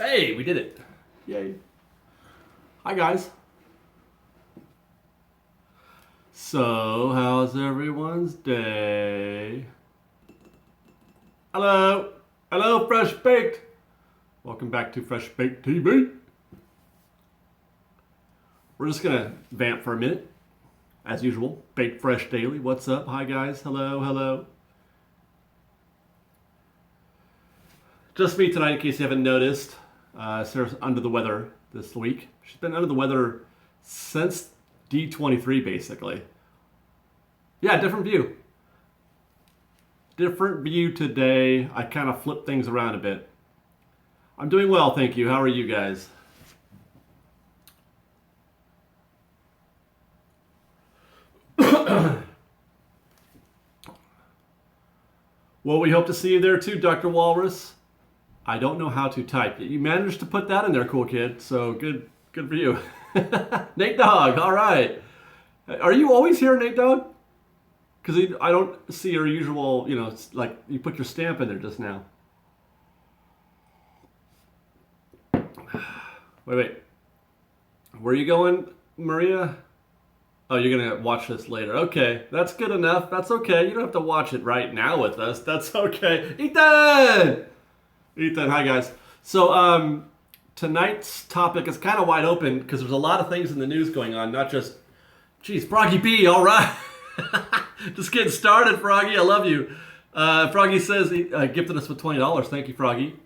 Hey, we did it. Yay. Hi, guys. So, how's everyone's day? Hello. Hello, Fresh Baked. Welcome back to Fresh Baked TV. We're just going to vamp for a minute. As usual, Baked Fresh Daily. What's up? Hi, guys. Hello, hello. Just me tonight, in case you haven't noticed. Sarah's under the weather this week. She's been under the weather since D23, basically. Yeah, different view. Different view today. I kind of flipped things around a bit. I'm doing well, thank you. How are you guys? Well, we hope to see you there too, Dr. Walrus. I don't know how to type. You managed to put that in there, cool kid. So good for you. Nate Dogg, all right. Are you always here, Nate Dogg? Because I don't see your usual, like you put your stamp in there just now. Wait. Where are you going, Maria? Oh, you're going to watch this later. Okay, that's good enough. That's okay. You don't have to watch it right now with us. That's okay. Ethan, hi guys. So tonight's topic is kind of wide open because there's a lot of things in the news going on, not just, geez, Froggy B, all right. Just getting started, Froggy, I love you. Froggy says he gifted us with $20. Thank you, Froggy.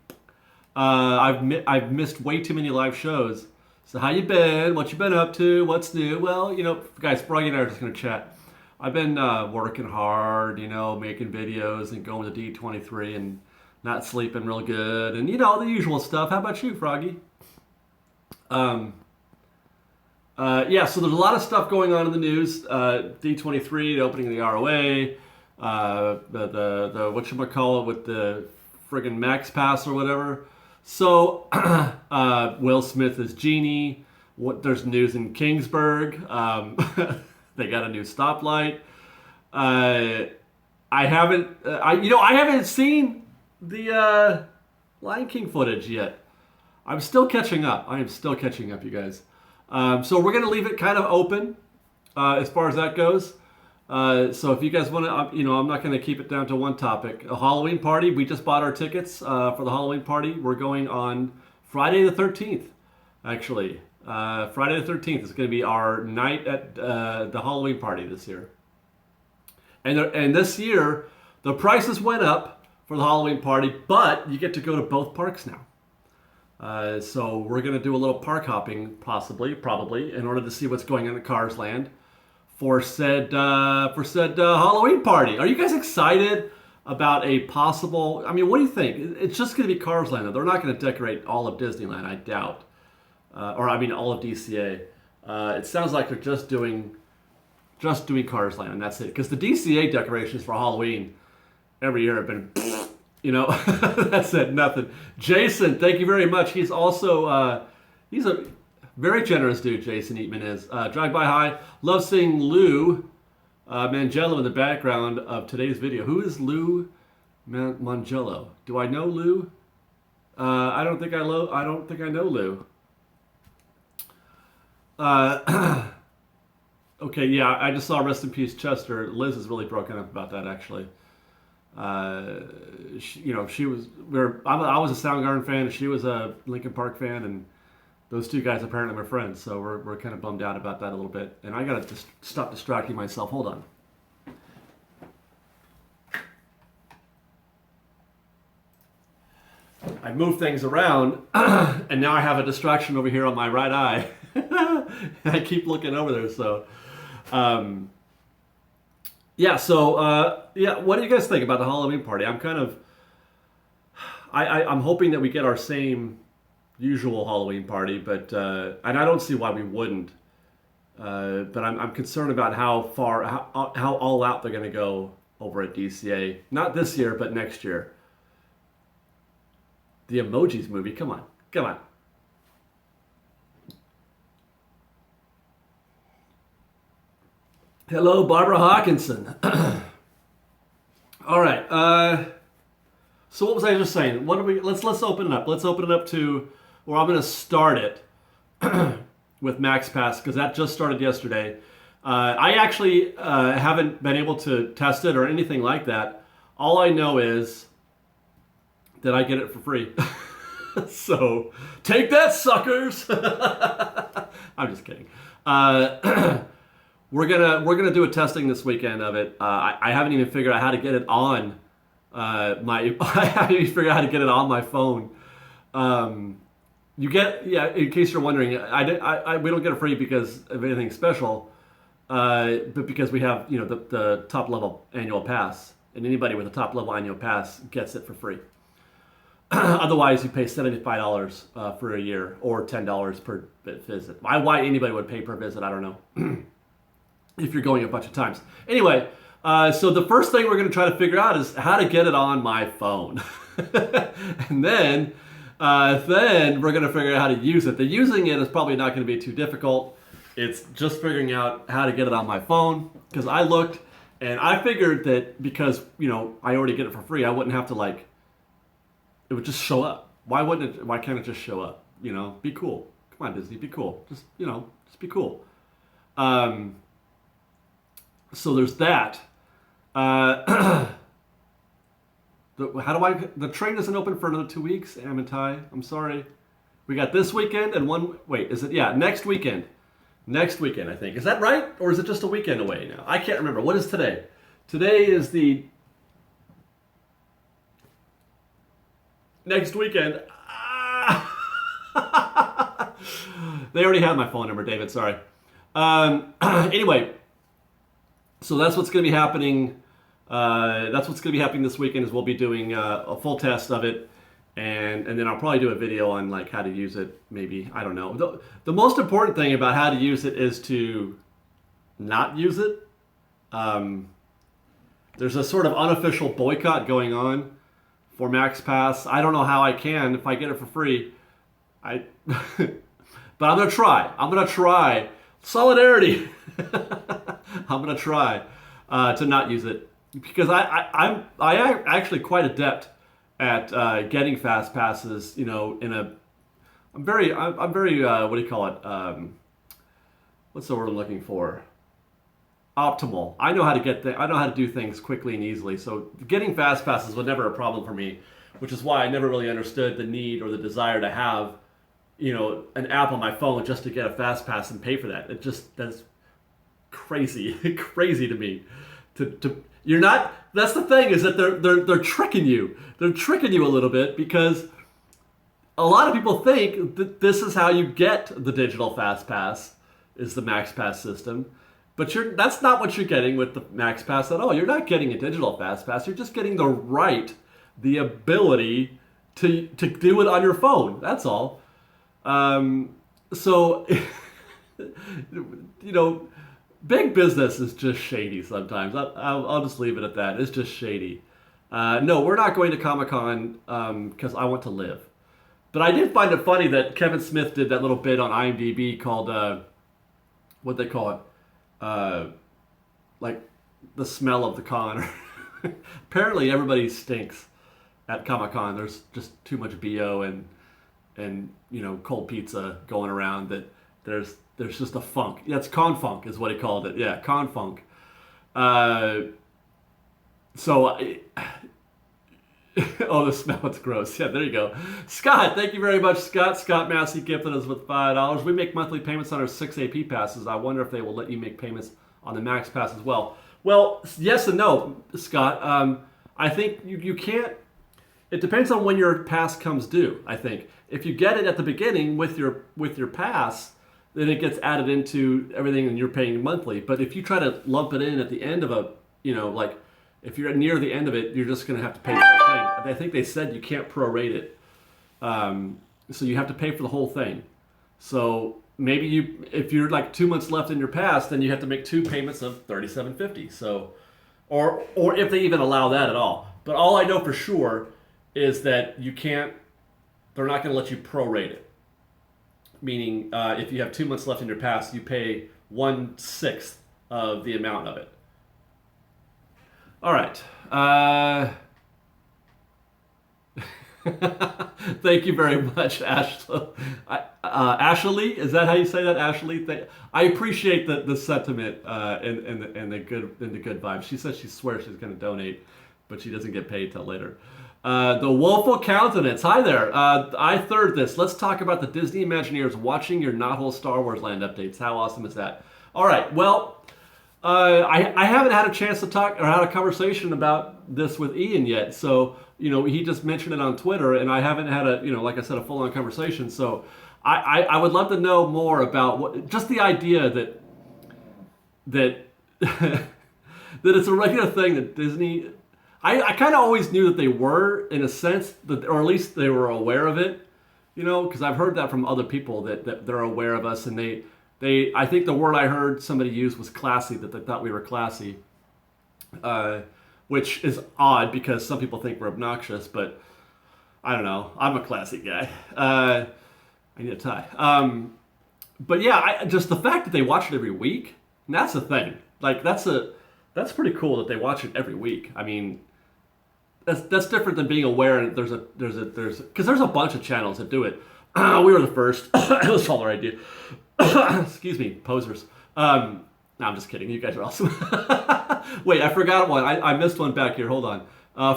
I've missed way too many live shows. So how you been? What you been up to? What's new? Well, guys, Froggy and I are just going to chat. I've been working hard, making videos and going to D23 and not sleeping real good, and the usual stuff. How about you, Froggy? Yeah, so there's a lot of stuff going on in the news. D23, the opening of the ROA, the whatchamacallit with the friggin' Max Pass or whatever. So, Will Smith is Genie. There's news in Kingsburg. They got a new stoplight. I haven't seen the Lion King footage yet. I'm still catching up. I am still catching up, you guys. So we're going to leave it kind of open as far as that goes. So if you guys want to, I'm not going to keep it down to one topic. A Halloween party. We just bought our tickets for the Halloween party. We're going on Friday the 13th, actually. Friday the 13th is going to be our night at the Halloween party this year. And this year, the prices went up for the Halloween party, but you get to go to both parks now. So we're going to do a little park hopping, probably, in order to see what's going on at Cars Land for said Halloween party. Are you guys excited about a possible? I mean, what do you think? It's just going to be Cars Land. They're not going to decorate all of Disneyland, I doubt, all of DCA. It sounds like they're just doing Cars Land, and that's it. Because the DCA decorations for Halloween every year have been, that's it, nothing. Jason, thank you very much. He's also, he's a very generous dude, Jason Eatman is. Drive by hi. Love seeing Lou Mangello in the background of today's video. Who is Lou Mangello? Do I know Lou? I don't think I know Lou. Okay, yeah, I just saw Rest in Peace Chester. Liz is really broken up about that, actually. I was a Soundgarden fan, she was a Linkin Park fan, and those two guys apparently were friends, so we're kind of bummed out about that a little bit. And I gotta just stop distracting myself. Hold on. I moved things around, and now I have a distraction over here on my right eye. I keep looking over there, so... what do you guys think about the Halloween party? I'm kind of... I'm hoping that we get our same usual Halloween party, but and I don't see why we wouldn't. But I'm concerned about how all out they're going to go over at DCA. Not this year, but next year. The Emojis movie, come on. Hello, Barbara Hawkinson. All right. So what was I just saying? Let's open it up. Let's open it up to or I'm going to start it with MaxPass because that just started yesterday. I actually haven't been able to test it or anything like that. All I know is that I get it for free. So take that, suckers! I'm just kidding. We're gonna do a testing this weekend of it. I haven't even figured out how to get it on I haven't even figured out how to get it on my phone. You get, yeah. In case you're wondering, we don't get it free because of anything special, but because we have the top level annual pass, and anybody with a top level annual pass gets it for free. Otherwise, you pay $75 for a year or $10 per visit. Why anybody would pay per visit, I don't know. If you're going a bunch of times. Anyway, so the first thing we're going to try to figure out is how to get it on my phone. And then we're going to figure out how to use it. The using it is probably not going to be too difficult. It's just figuring out how to get it on my phone. Because I looked and I figured that because, I already get it for free, I wouldn't have to it would just show up. Why can't it just show up? Be cool. Come on, Disney, be cool. Just be cool. So there's that. The train isn't open for another 2 weeks, Amitai. I'm sorry. We got this weekend and next weekend. Next weekend, I think. Is that right? Or is it just a weekend away now? I can't remember. What is today? Today is the next weekend. They already have my phone number, David. Sorry. Anyway, so that's what's going to be happening. That's what's going to be happening this weekend. Is we'll be doing a full test of it, and then I'll probably do a video on how to use it. Maybe, I don't know. The most important thing about how to use it is to not use it. There's a sort of unofficial boycott going on for MaxPass. I don't know how I can if I get it for free. But I'm gonna try. Solidarity. I'm gonna try to not use it because I'm actually quite adept at getting fast passes. I'm very what do you call it? What's the word I'm looking for? Optimal. I know how to I know how to do things quickly and easily. So getting fast passes was never a problem for me, which is why I never really understood the need or the desire to have, an app on my phone just to get a fast pass and pay for that. That's crazy, crazy to me. You're not. That's the thing, is that they're tricking you. They're tricking you a little bit because a lot of people think that this is how you get the digital fast pass, is the MaxPass system. But that's not what you're getting with the MaxPass at all. You're not getting a digital fast pass. You're just getting the ability to do it on your phone. That's all. So, big business is just shady sometimes. I'll just leave it at that. It's just shady. No, we're not going to Comic-Con because I want to live. But I did find it funny that Kevin Smith did that little bit on IMDb called, what'd they call it? The smell of the con. Apparently everybody stinks at Comic-Con. There's just too much BO and cold pizza going around that there's just a funk. Yeah, it's con funk is what he called it. Yeah, con funk. Oh, the smell, it's gross. Yeah, there you go. Scott, thank you very much, Scott. Scott Massey gifted us with $5. We make monthly payments on our 6 AP passes. I wonder if they will let you make payments on the Max Pass as well. Well, yes and no, Scott. I think you can't. It depends on when your pass comes due, I think. If you get it at the beginning with your pass, then it gets added into everything and you're paying monthly. But if you try to lump it in at the end of if you're near the end of it, you're just going to have to pay the whole thing. I think they said you can't prorate it. So you have to pay for the whole thing. So maybe if you're 2 months left in your pass, then you have to make 2 payments of $37.50. So, or if they even allow that at all. But all I know for sure is that they're not going to let you prorate it. Meaning if you have 2 months left in your pass, you pay 1/6 of the amount of it. All right. Thank you very much, Ashley. Ashley, is that how you say that, Ashley? I appreciate the sentiment and the good vibes. She says she swears she's going to donate, but she doesn't get paid till later. The Woeful Countenance. Hi there. I third this. Let's talk about the Disney Imagineers watching your Knothole Star Wars Land updates. How awesome is that? All right. Well, I haven't had a chance to talk or had a conversation about this with Ian yet. So, he just mentioned it on Twitter, and I haven't had like I said, a full-on conversation. So I would love to know more about just the idea that that it's a regular thing that Disney... I kind of always knew that they were, in a sense, or at least they were aware of it, because I've heard that from other people that they're aware of us, and I think the word I heard somebody use was classy, that they thought we were classy, which is odd because some people think we're obnoxious, but I don't know. I'm a classy guy. I need a tie. But yeah, just the fact that they watch it every week, and that's the thing. Like, that's pretty cool that they watch it every week. I mean, that's different than being aware. And because there's a bunch of channels that do it. We were the first. It was all our idea. Excuse me, posers. No, I'm just kidding. You guys are awesome. Wait, I forgot one. I missed one back here. Hold on.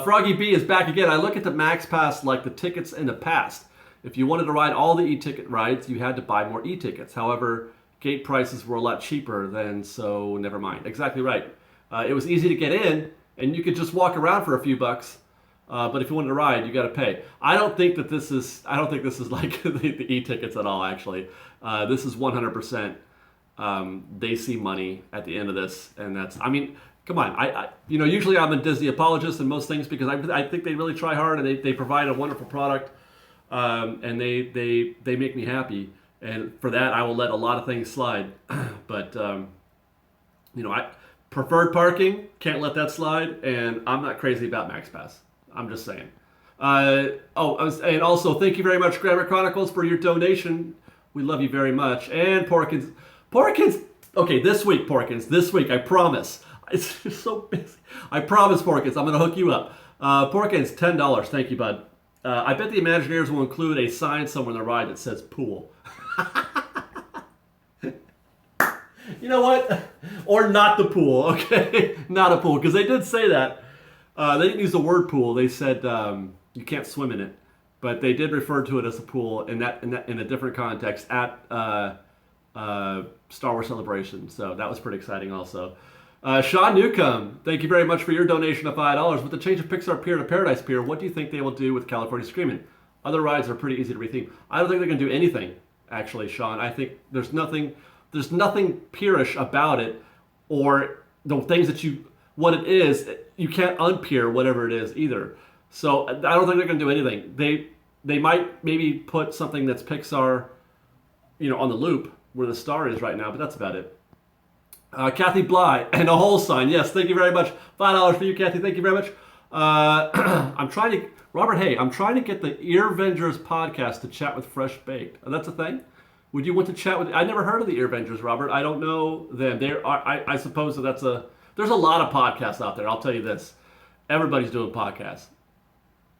Froggy B is back again. I look at the Max Pass like the tickets in the past. If you wanted to ride all the e-ticket rides, you had to buy more e-tickets. However, gate prices were a lot cheaper then, so never mind. Exactly right. It was easy to get in, and you could just walk around for a few bucks. But if you wanted to ride, you got to pay. I don't think this is like the e-tickets at all. Actually, this is 100%. They see money at the end of this, and that's. I mean, come on. I usually I'm a Disney apologist in most things because I think they really try hard and they provide a wonderful product, and they make me happy. And for that, I will let a lot of things slide. But I. Preferred parking, can't let that slide, and I'm not crazy about Max Pass. I'm just saying. And also, thank you very much, Grammar Chronicles, for your donation. We love you very much. And Porkins, okay, this week, I promise. It's just so busy. I promise, Porkins, I'm going to hook you up. Porkins, $10. Thank you, bud. I bet the Imagineers will include a sign somewhere in the ride that says pool. You know what? Or not the pool, okay? Not a pool, because they did say that. They didn't use the word pool. They said you can't swim in it, but they did refer to it as a pool in a different context at Star Wars Celebration. So that was pretty exciting, also. Sean Newcomb, thank you very much for your donation of $5. With the change of Pixar Pier to Paradise Pier, what do you think they will do with California Screamin'? Other rides are pretty easy to retheme. I don't think they're going to do anything, actually, Sean. I think there's nothing peerish about it, or the things what it is, you can't unpeer whatever it is either. So I don't think they're going to do anything. They might maybe put something that's Pixar, on the loop where the star is right now, but that's about it. Kathy Bly and a whole sign. Yes, thank you very much. $5 for you, Kathy. Thank you very much. I'm trying to get the Earvengers podcast to chat with Fresh Baked. That's a thing. Would you want to chat with? I never heard of the Earvengers, Robert. I don't know them. I suppose that there's a lot of podcasts out there. I'll tell you this. Everybody's doing podcasts.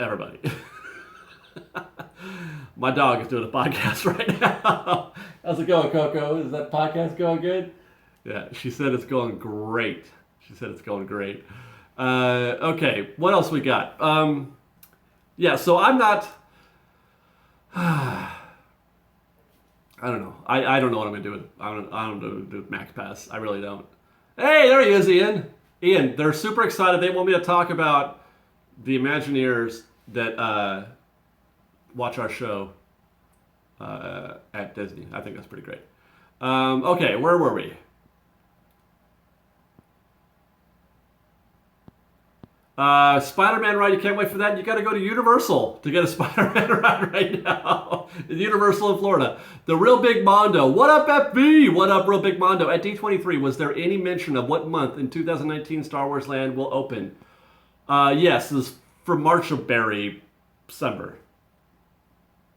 Everybody. My dog is doing a podcast right now. How's it going, Coco? Is that podcast going good? Yeah, she said it's going great. Okay, what else we got? So I'm not... I don't know. I don't know what I'm going to do with I don't know what to do with Max Pass. I really don't. Hey, there he is, Ian. Ian, they're super excited. They want me to talk about the Imagineers that watch our show at Disney. I think that's pretty great. Okay, where were we? Spider-Man ride, you can't wait for that. You got to go to Universal to get a Spider-Man ride right now. Universal in Florida. The Real Big Mondo. What up, FB? What up, Real Big Mondo? At D23, was there any mention of what month in 2019 Star Wars Land will open? Yes, this is for March of Berry, December.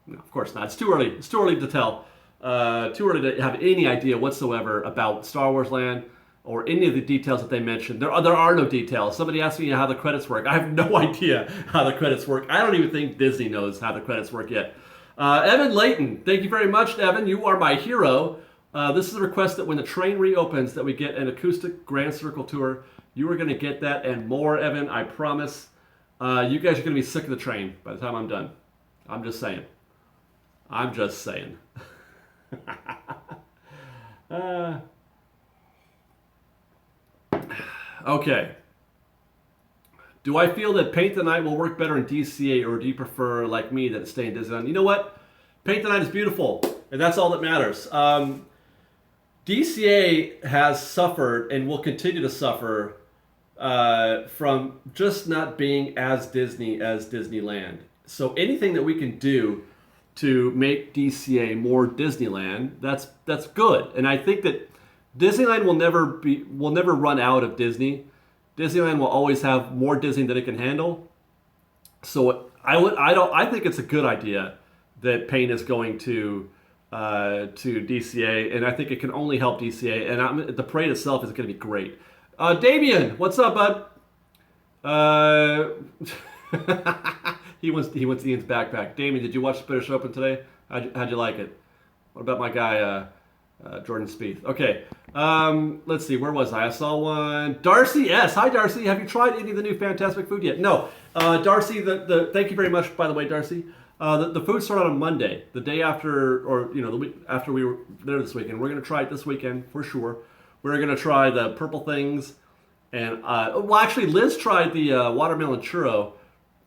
No, of course not. It's too early. It's too early to tell. Too early to have any idea whatsoever about Star Wars Land. or any of the details that they mentioned. There are no details. Somebody asked me how the credits work. I have no idea how the credits work. I don't even think Disney knows how the credits work yet. Evan Layton, thank you very much, Evan. You are my hero. This is a request that when the train reopens that we get an acoustic Grand Circle tour. You are going to get that and more, Evan, I promise. You guys are going to be sick of the train by the time I'm done. I'm just saying. I'm just saying. Okay. Do I feel that Paint the Night will work better in DCA, or do you prefer, like me, that stay in Disneyland? You know what? Paint the Night is beautiful, and that's all that matters. DCA has suffered and will continue to suffer from just not being as Disney as Disneyland. So anything that we can do to make DCA more Disneyland, that's good. And I think that Disneyland will never run out of Disney. Disneyland will always have more Disney than it can handle. So I think it's a good idea that Paint is going to DCA, and I think it can only help DCA. And the parade itself is going to be great. Damien, what's up, bud? He wants Ian's backpack. Damien, did you watch the British Open today? How'd you like it? What about my guy Jordan Spieth? Okay, let's see. Where was I? I saw one. Darcy S. Hi, Darcy. Have you tried any of the new Fantastic food yet? No. Darcy, thank you very much, by the way, Darcy. The food started on Monday, the day after, or the week after we were there this weekend. We're gonna try it this weekend for sure. We're gonna try the purple things, and actually, Liz tried the watermelon churro.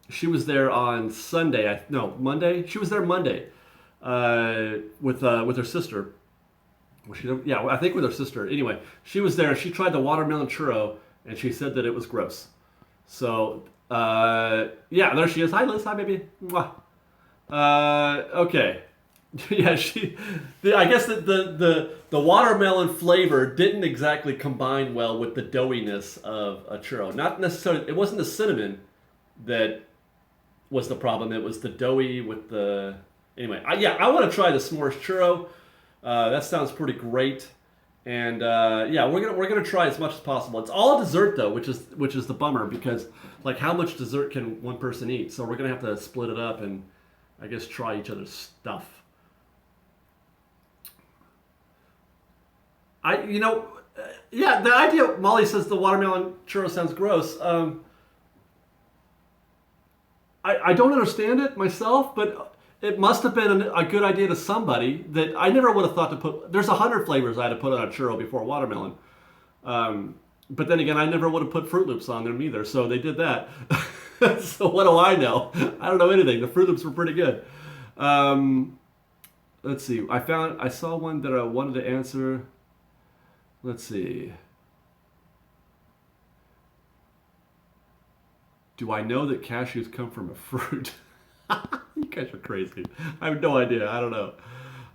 She was there on Sunday. Monday. She was there Monday with her sister. I think with her sister. Anyway, she was there and she tried the watermelon churro and she said that it was gross. So there she is. Hi, Liz. Hi, baby. Mwah. Okay. Yeah, I guess that the watermelon flavor didn't exactly combine well with the doughiness of a churro. Not necessarily. It wasn't the cinnamon that was the problem. It was the doughy with the. Anyway, I want to try the s'mores churro. That sounds pretty great, and we're gonna try as much as possible. It's all dessert though, which is the bummer, because like how much dessert can one person eat? So we're gonna have to split it up and I guess try each other's stuff. The idea. Molly says the watermelon churro sounds gross. I don't understand it myself, but it must have been a good idea to somebody that I never would have thought to put. There's 100 flavors I had to put on a churro before watermelon. But then again, I never would have put Fruit Loops on them either, so they did that. So what do I know? I don't know anything. The Fruit Loops were pretty good. Let's see. I saw one that I wanted to answer. Let's see. Do I know that cashews come from a fruit? You guys are crazy. I have no idea. I don't know.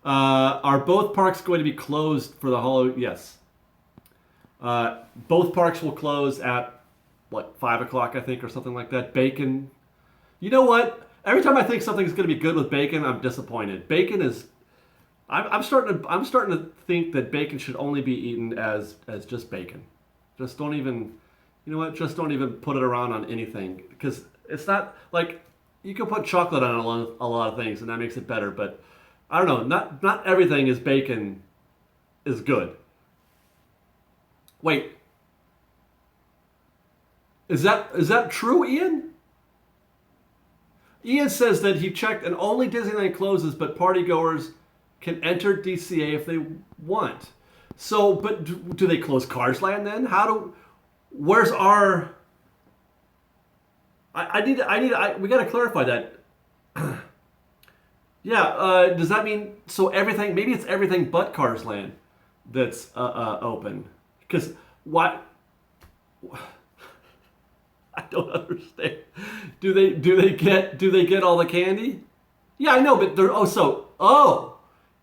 Are both parks going to be closed for the holiday? Yes. Both parks will close at, 5 o'clock, I think, or something like that. Bacon. You know what? Every time I think something's going to be good with bacon, I'm disappointed. Bacon is... I'm starting to think that bacon should only be eaten as just bacon. Just don't even... You know what? Just don't even put it around on anything. Because it's not... Like, you can put chocolate on a lot of things, and that makes it better. But, I don't know. Not everything is bacon is good. Wait. Is that true, Ian? Ian says that he checked and only Disneyland closes, but partygoers can enter DCA if they want. So, but do they close Cars Land then? Where's our... we got to clarify that. Does that mean, so everything, maybe it's everything but Cars Land that's open? Because what... I don't understand. Do they get all the candy? Yeah, I know, but they're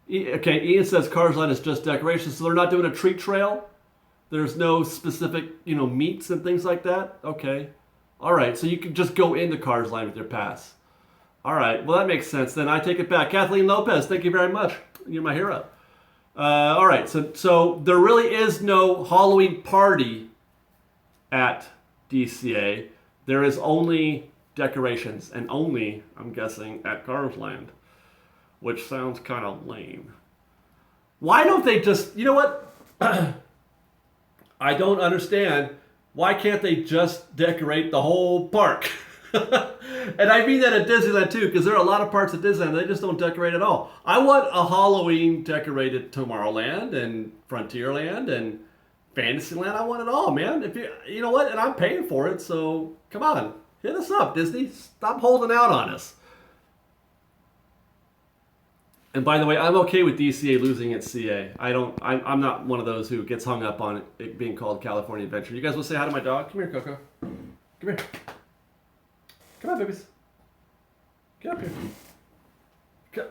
okay. Ian says Cars Land is just decoration, so they're not doing a treat trail. There's no specific, meats and things like that. Okay, all right. So you can just go into Cars Land with your pass. All right. Well, that makes sense. Then I take it back. Kathleen Lopez, thank you very much. You're my hero. All right, so there really is no Halloween party at DCA. There is only decorations, and only, I'm guessing, at Cars Land, which sounds kind of lame. Why don't they just, you know what? I don't understand. Why can't they just decorate the whole park? And I mean that at Disneyland too, because there are a lot of parks at Disneyland they just don't decorate at all. I want a Halloween decorated Tomorrowland and Frontierland and Fantasyland. I want it all, man. If you know what, and I'm paying for it, so come on, hit us up, Disney. Stop holding out on us. And by the way, I'm okay with DCA losing its CA. I'm not one of those who gets hung up on it being called California Adventure. You guys will say hi to my dog? Come here, Coco. Come here. Come on, babies. Get up here. Come.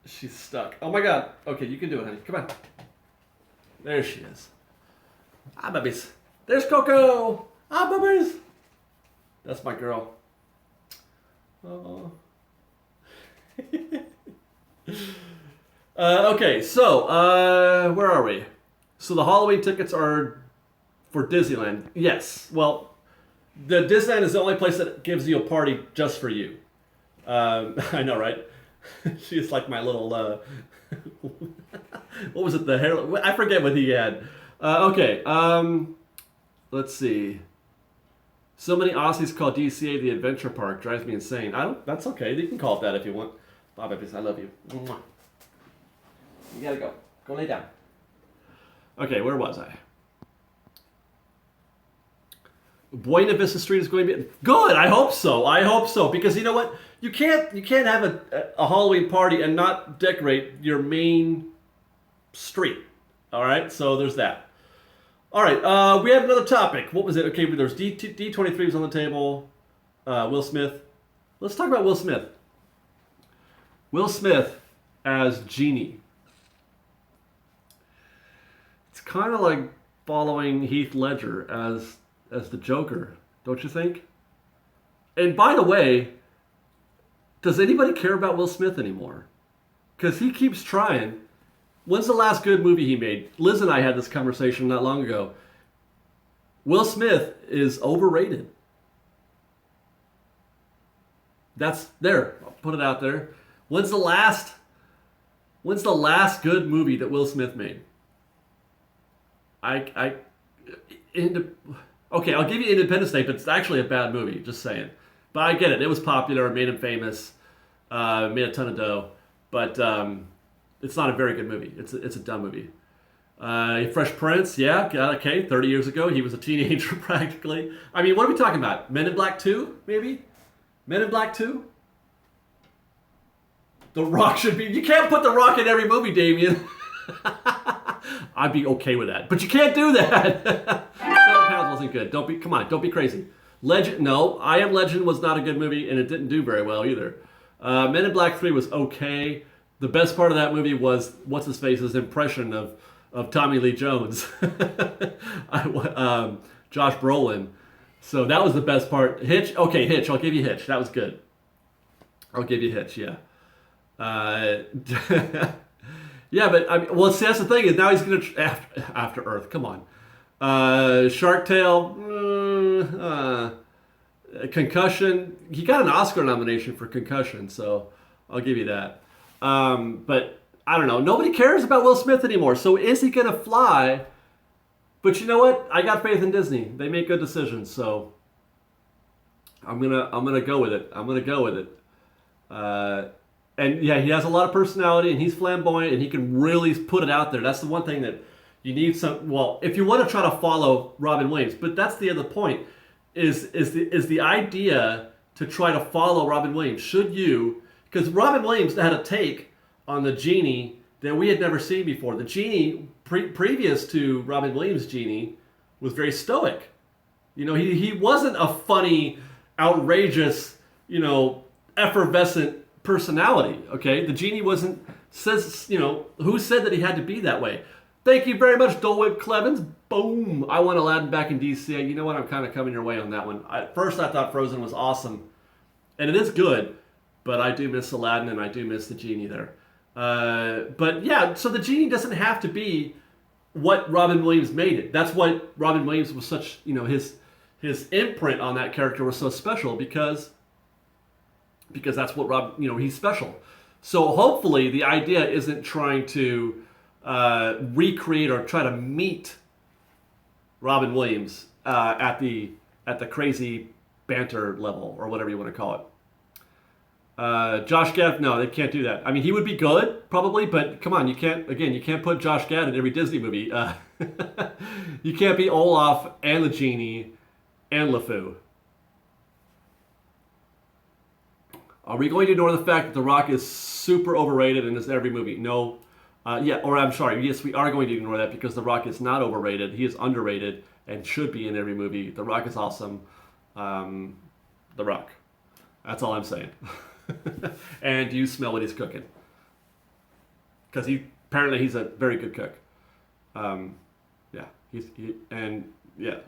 She's stuck. Oh my God. Okay, you can do it, honey. Come on. There she is. Ah, babies. There's Coco. Ah, babies. That's my girl. Oh. Okay, so where are we? So the Halloween tickets are for Disneyland. Yes. Well, the Disneyland is the only place that gives you a party just for you. I know, right? She's like my little. What was it? The hair? I forget what he had. Okay. Let's see. So many Aussies call DCA the Adventure Park. Drives me insane. That's okay. You can call it that if you want. Bye, babies. I love you. Mwah. You gotta go. Go lay down. Okay, where was I? Buena Vista Street is going to be good. I hope so. I hope so, because you know what? You can't have a Halloween party and not decorate your main street. All right, so there's that. All right, we have another topic. What was it? Okay, there's D23 was on the table. Will Smith. Let's talk about Will Smith. Will Smith as Genie. It's kind of like following Heath Ledger as the Joker, don't you think? And by the way, does anybody care about Will Smith anymore? Because he keeps trying. When's the last good movie he made? Liz and I had this conversation not long ago. Will Smith is overrated. That's there. I'll put it out there. When's the last good movie that Will Smith made? Okay, I'll give you Independence Day, but it's actually a bad movie, just saying. But I get it. It was popular. It made him famous. Made a ton of dough. But it's not a very good movie. It's a dumb movie. Fresh Prince, yeah, okay. 30 years ago, he was a teenager practically. I mean, what are we talking about? Men in Black 2, maybe? Men in Black 2? The Rock should be... You can't put The Rock in every movie, Damien. I'd be okay with that. But you can't do that. 7 Pounds wasn't good. Come on, don't be crazy. Legend, no. I Am Legend was not a good movie, and it didn't do very well either. Men in Black 3 was okay. The best part of that movie was, what's-his-face's impression of Tommy Lee Jones. Josh Brolin. So that was the best part. Hitch? Okay, Hitch. I'll give you Hitch. That was good. I'll give you Hitch, yeah. Yeah, but well, see, that's the thing is now he's gonna After Earth. Come on, Shark Tale, Concussion. He got an Oscar nomination for Concussion, so I'll give you that. But I don't know. Nobody cares about Will Smith anymore. So is he gonna fly? But you know what? I got faith in Disney. They make good decisions, so I'm gonna go with it. I'm gonna go with it. And yeah, he has a lot of personality, and he's flamboyant, and he can really put it out there. That's the one thing that you need well, if you want to try to follow Robin Williams, but that's the other point, is the idea to try to follow Robin Williams. Should you? Because Robin Williams had a take on the Genie that we had never seen before. The Genie, previous to Robin Williams' Genie, was very stoic. You know, he wasn't a funny, outrageous, effervescent personality, okay? The Genie who said that he had to be that way? Thank you very much, Dole Whip Clevens. Boom! I want Aladdin back in DCA. You know what? I'm kind of coming your way on that one. At first, I thought Frozen was awesome, and it is good, but I do miss Aladdin, and I do miss the Genie there. But yeah, so the Genie doesn't have to be what Robin Williams made it. That's what Robin Williams was such, his imprint on that character was so special because that's what he's special. So hopefully the idea isn't trying to recreate or try to meet Robin Williams at the crazy banter level or whatever you want to call it. Josh Gad, no, they can't do that. I mean, he would be good probably, but come on, you can't put Josh Gad in every Disney movie. You can't be Olaf and the Genie and LeFou. Are we going to ignore the fact that The Rock is super overrated and is in every movie? No. Yes, we are going to ignore that because The Rock is not overrated. He is underrated and should be in every movie. The Rock is awesome. The Rock. That's all I'm saying. And you smell what he's cooking. Because apparently he's a very good cook.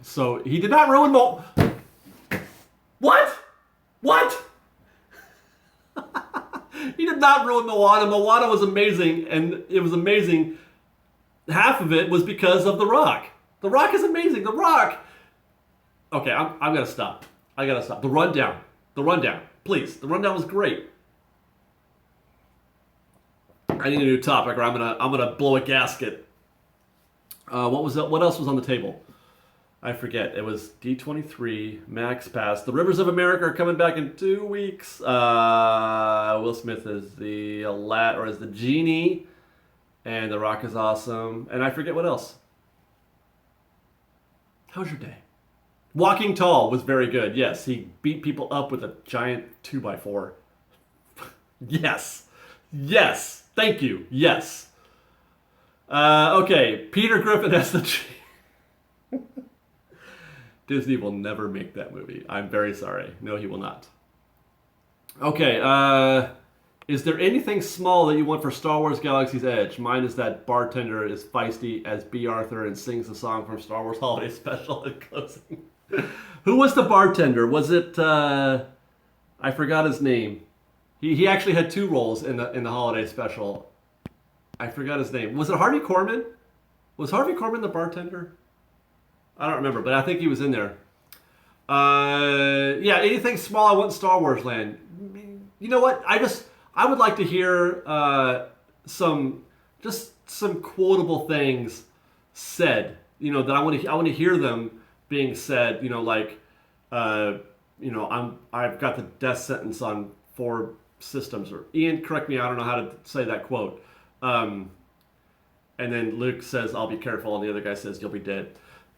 So he did not ruin What? He did not ruin Moana. Moana was amazing, and it was amazing. Half of it was because of The Rock. The Rock is amazing. The Rock. Okay, I'm gonna stop. I gotta stop. The rundown. Please. The rundown was great. I need a new topic, or I'm gonna blow a gasket. What was that? What else was on the table? I forget. It was D23, Max Pass. The Rivers of America are coming back in 2 weeks. Will Smith is the Genie, and The Rock is awesome. And I forget what else. How was your day? Walking Tall was very good. Yes, he beat people up with a giant 2x4. Yes. Thank you. Yes. Okay. Peter Griffin as the Genie. Disney will never make that movie. I'm very sorry. No, he will not. Okay, is there anything small that you want for Star Wars Galaxy's Edge? Mine is that bartender is feisty as B. Arthur and sings the song from Star Wars Holiday Special at closing. Who was the bartender? Was it, I forgot his name. He actually had 2 roles in the Holiday Special. I forgot his name. Was it Harvey Korman? Was Harvey Korman the bartender? I don't remember, but I think he was in there. Anything small I want in Star Wars land. You know what? I would like to hear some quotable things said. That I want to hear them being said. I've got the death sentence on 4 systems. Or Ian, correct me. I don't know how to say that quote. And then Luke says, "I'll be careful," and the other guy says, "You'll be dead."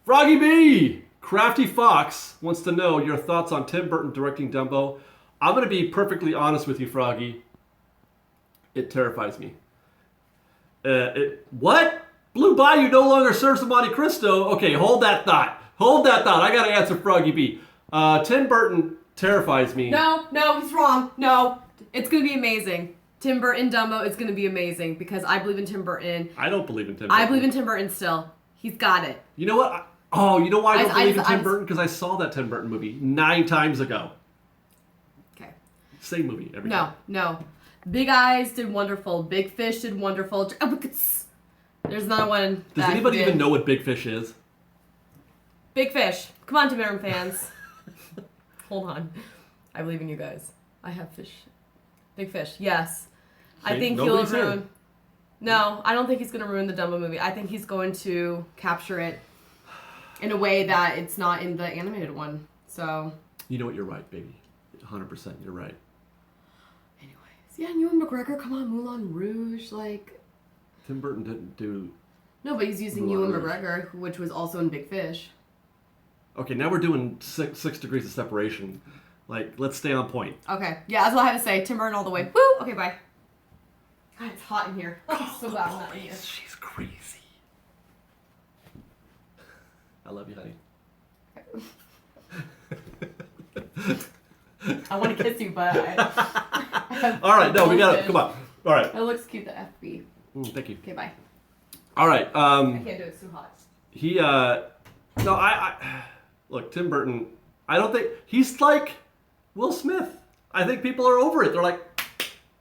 Froggy B! Crafty Fox wants to know your thoughts on Tim Burton directing Dumbo. I'm going to be perfectly honest with you, Froggy. It terrifies me. What? Blue Bayou no longer serves the Monte Cristo. Okay, hold that thought. I got to answer Froggy B. Tim Burton terrifies me. No, he's wrong. No, it's going to be amazing. Tim Burton Dumbo is going to be amazing because I believe in Tim Burton. I don't believe in Tim Burton. I believe in Tim Burton still. He's got it. You know what? You know why I don't believe in Tim Burton? Because I saw that Tim Burton movie 9 times ago. Okay. Same movie every time. No. Big Eyes did wonderful. Big Fish did wonderful. There's another one. Does anybody even know what Big Fish is? Big Fish. Come on, Tim Burton fans. Hold on. I believe in you guys. I have fish. Big Fish. Yes. I think he'll ruin. No, I don't think he's going to ruin the Dumbo movie. I think he's going to capture it in a way that it's not in the animated one. So. You know what? You're right, baby. 100%. You're right. Anyways, yeah, Ewan McGregor. Come on, Moulin Rouge, like. Tim Burton didn't do. No, but he's using Ewan McGregor, which was also in Big Fish. Okay, now we're doing 6 degrees of separation. Like, let's stay on point. Okay, yeah, that's what I have to say. Tim Burton all the way. Woo! Okay, bye. God, it's hot in here. Oh, so glad I'm not in here. She's crazy. I love you, honey. I want to kiss you, but I all right, no, we got it. Come on. All right. It looks cute, the FB. Thank you. Okay, bye. All right. I can't do it. It's too hot. Look, Tim Burton, I don't think, he's like Will Smith. I think people are over it. They're like,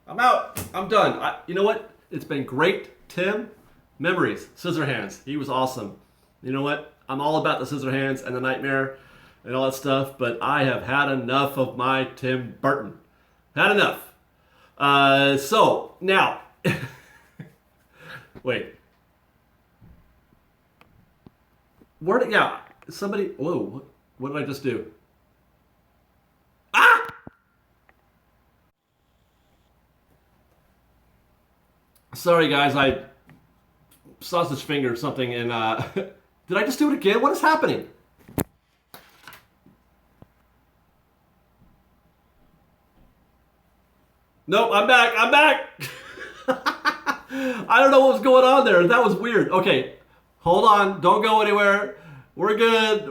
I'm out. I'm done. You know what? It's been great. Tim, memories. Scissorhands. He was awesome. You know what? I'm all about the Scissorhands and the Nightmare and all that stuff, but I have had enough of my Tim Burton. Had enough. So, now. Wait. Somebody. Whoa. What did I just do? Ah! Sorry, guys. I sausage fingered something and did I just do it again? What is happening? Nope, I'm back. I don't know what was going on there. That was weird. Okay, hold on. Don't go anywhere. We're good.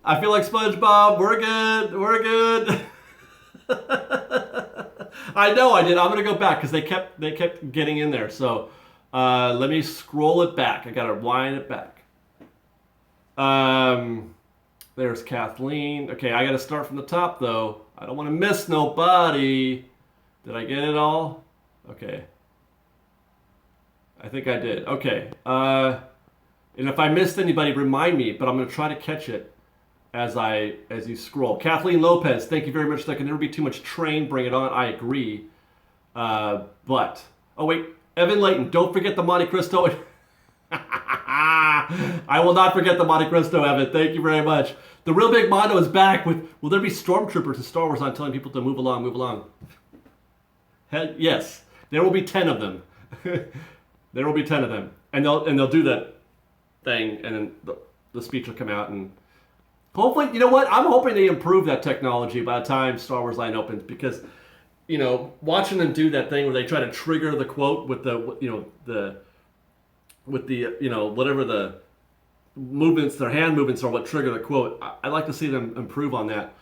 I feel like SpongeBob. We're good. I know I did. I'm gonna go back because they kept getting in there. So let me scroll it back. I gotta wind it back. There's Kathleen. Okay, I gotta start from the top though. I don't want to miss nobody. Did I get it all? Okay. I think I did. Okay. And if I missed anybody, remind me. But I'm gonna try to catch it as you scroll. Kathleen Lopez, thank you very much. There can never be too much train. Bring it on. I agree. But oh wait, Evan Layton, don't forget the Monte Cristo. I will not forget the Monte Cristo, Evan. Thank you very much. The Real Big Mondo is back with. Will there be stormtroopers in Star Wars on telling people to move along? Yes, there will be 10 of them. There will be 10 of them, and they'll do that thing, and then the speech will come out, and hopefully, you know what? I'm hoping they improve that technology by the time Star Wars Line opens, because watching them do that thing where they try to trigger the quote with whatever the movements, their hand movements are what trigger the quote. I'd like to see them improve on that.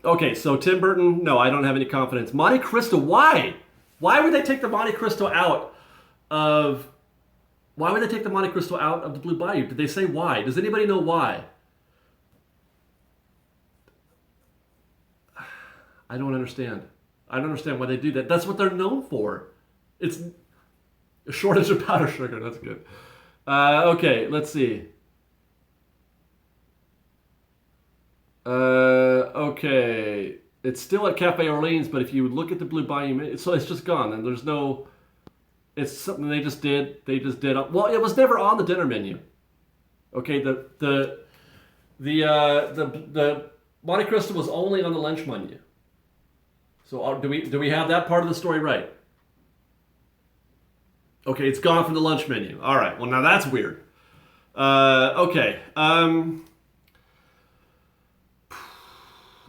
Okay, so Tim Burton, no, I don't have any confidence. Monte Cristo, why? Why would they take the Monte Cristo out of... Why would they take the Monte Cristo out of the Blue Bayou? Did they say why? Does anybody know why? I don't understand. I don't understand why they do that. That's what they're known for. It's a shortage of powder sugar. That's good. Okay, let's see. Okay. It's still at Cafe Orleans, but if you look at the Blue Bayou, so it's just gone, and there's no... It's something they just did. Well, it was never on the dinner menu. Okay, the Monte Cristo was only on the lunch menu. So do we have that part of the story right? Okay, it's gone from the lunch menu. All right. Well, now that's weird. Okay.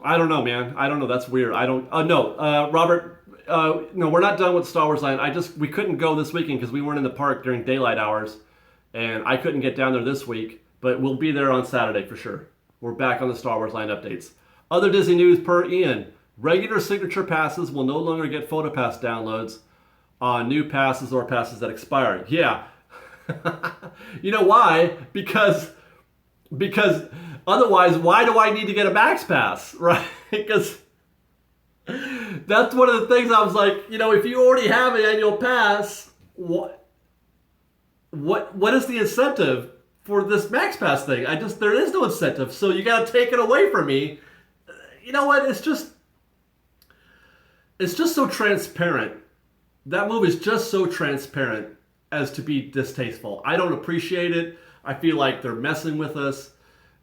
I don't know, man. I don't know. That's weird. I don't. No, Robert. No, we're not done with Star Wars Line. We couldn't go this weekend because we weren't in the park during daylight hours, and I couldn't get down there this week. But we'll be there on Saturday for sure. We're back on the Star Wars Line updates. Other Disney news per Ian. Regular signature passes will no longer get Photopass downloads on new passes or passes that expire. Yeah. You know why? Because otherwise, why do I need to get a Max Pass, right? Because that's one of the things I was like, if you already have an annual pass, what is the incentive for this Max Pass thing? There is no incentive, so you got to take it away from me. You know what? It's just so transparent. That move is just so transparent as to be distasteful. I don't appreciate it. I feel like they're messing with us,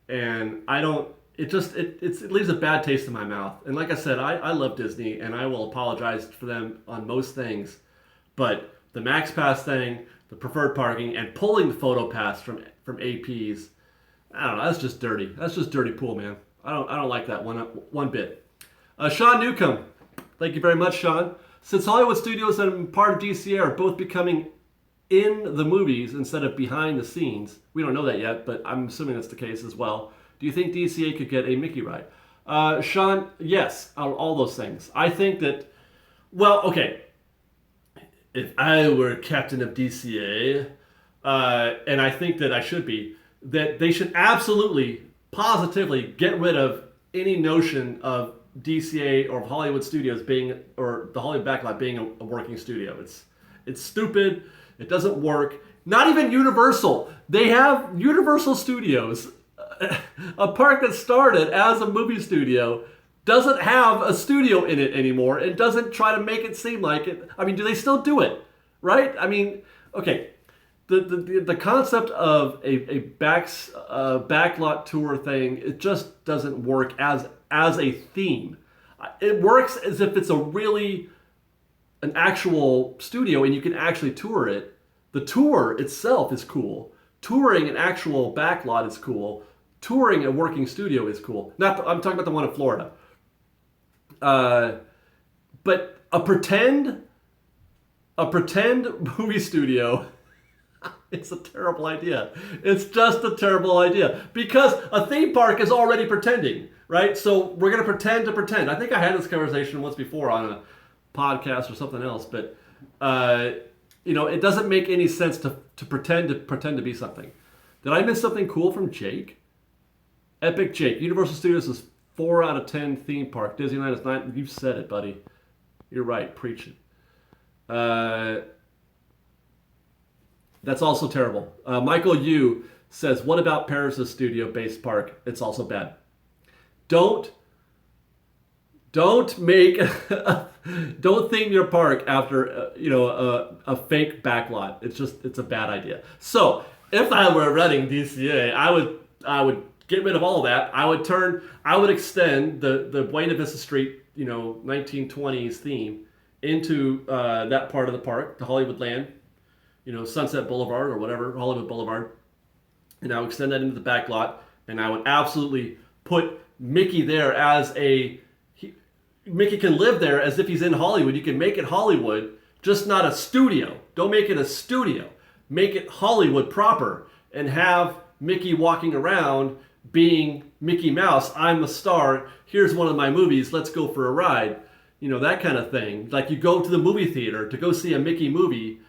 and I don't. It leaves a bad taste in my mouth. And like I said, I love Disney, and I will apologize for them on most things, but the Max Pass thing, the preferred parking, and pulling the Photopass from APs, I don't know. That's just dirty. That's just dirty pool, man. I don't like that one bit. Sean Newcomb, thank you very much, Sean. Since Hollywood Studios and part of DCA are both becoming in the movies instead of behind the scenes, we don't know that yet, but I'm assuming that's the case as well. Do you think DCA could get a Mickey ride? Sean, yes, all those things. I think that, well, okay, if I were captain of DCA, and I think that I should be, that they should absolutely, positively get rid of any notion of DCA or Hollywood Studios being, or the Hollywood backlot being a working studio. It's stupid. It doesn't work. Not even Universal. They have Universal Studios, a park that started as a movie studio, doesn't have a studio in it anymore. It doesn't try to make it seem like it. I mean, do they still do it? Right? I mean, okay. The concept of a backlot tour thing, it just doesn't work as a theme. It works as if it's an actual studio and you can actually tour it. The tour itself is cool. Touring an actual backlot is cool. Touring a working studio is cool. I'm talking about the one in Florida. But a pretend movie studio, it's a terrible idea. It's just a terrible idea because a theme park is already pretending, right? So we're going to pretend to pretend. I think I had this conversation once before on a podcast or something else, but it doesn't make any sense to pretend to be something. Did I miss something cool from Jake? Epic Jake. Universal Studios is 4 out of 10 theme park. Disneyland is 9. You said it, buddy. You're right. Preach it. That's also terrible. Michael Yu says, what about Paris' studio-based park? It's also bad. Don't make don't theme your park after a fake backlot. It's a bad idea. So if I were running DCA, I would get rid of all of that. I would extend the Buena Vista Street 1920s theme into that part of the park, the Hollywood Land, Sunset Boulevard or whatever, Hollywood Boulevard, and I would extend that into the back lot, and I would absolutely put Mickey there Mickey can live there as if he's in Hollywood. You can make it Hollywood, just not a studio. Don't make it a studio. Make it Hollywood proper and have Mickey walking around being Mickey Mouse. I'm a star. Here's one of my movies. Let's go for a ride. That kind of thing. Like you go to the movie theater to go see a Mickey movie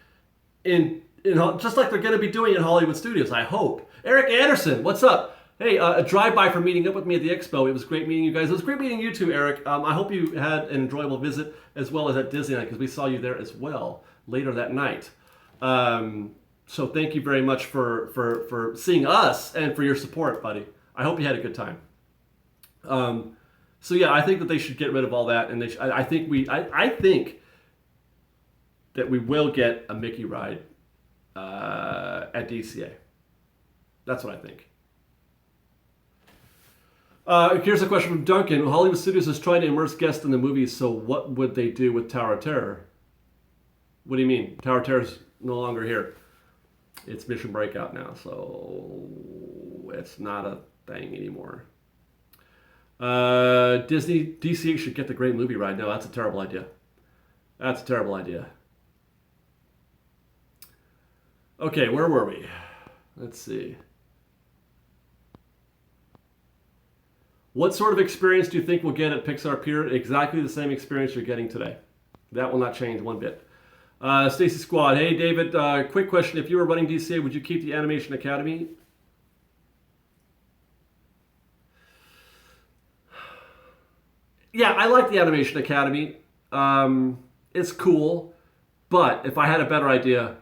in just like they're going to be doing in Hollywood Studios, I hope. Eric Anderson, what's up? Hey, a drive-by for meeting up with me at the expo. It was great meeting you guys. It was great meeting you too, Eric. I hope you had an enjoyable visit as well as at Disneyland because we saw you there as well later that night. So thank you very much for seeing us and for your support, buddy. I hope you had a good time. So yeah, I think that they should get rid of all that, and I think that we will get a Mickey ride at DCA. That's what I think. Here's a question from Duncan. Hollywood Studios is trying to immerse guests in the movies, so what would they do with Tower of Terror? What do you mean? Tower of Terror is no longer here. It's Mission Breakout now, so it's not a thing anymore. DCA should get the Great Movie Ride. No, that's a terrible idea. That's a terrible idea. Okay, where were we? Let's see. What sort of experience do you think we'll get at Pixar Pier? Exactly the same experience you're getting today. That will not change one bit. Stacy Squad. Hey, David, quick question. If you were running DCA, would you keep the Animation Academy? Yeah, I like the Animation Academy. It's cool. But if I had a better idea,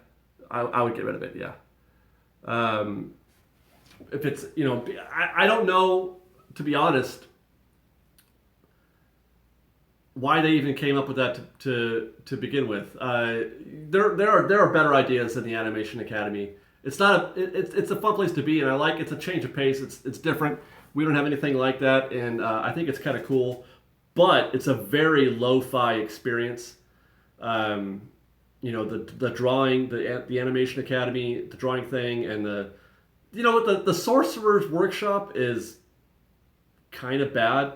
I would get rid of it, yeah. If it's, I don't know, to be honest, why they even came up with that to begin with. There are better ideas in the Animation Academy. It's a fun place to be, and I like it's a change of pace. It's different. We don't have anything like that, and I think it's kind of cool. But it's a very lo-fi experience. The drawing, the Animation Academy, the drawing thing, and the Sorcerer's Workshop is kind of bad.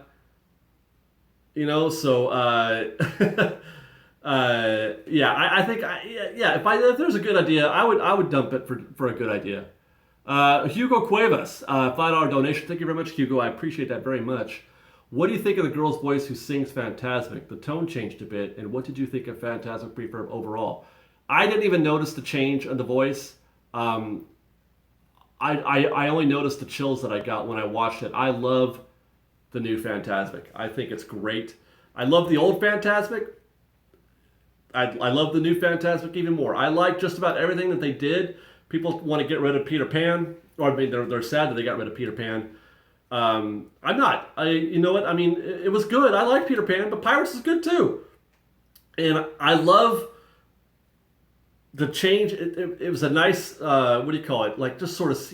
So I think if there's a good idea, I would dump it for a good idea. Hugo Cuevas, $5 donation. Thank you very much, Hugo. I appreciate that very much. What do you think of the girl's voice who sings Fantasmic? The tone changed a bit, and what did you think of Fantasmic Prefab overall? I didn't even notice the change in the voice. I only noticed the chills that I got when I watched it. I love the new Fantasmic. I think it's great. I love the old Fantasmic. I love the new Fantasmic even more. I like just about everything that they did. People want to get rid of Peter Pan, or I mean, they're sad that they got rid of Peter Pan. I'm not. You know what? I mean, it was good. I like Peter Pan, but Pirates is good too. And I love the change. It was a nice, what do you call it? Like just sort of,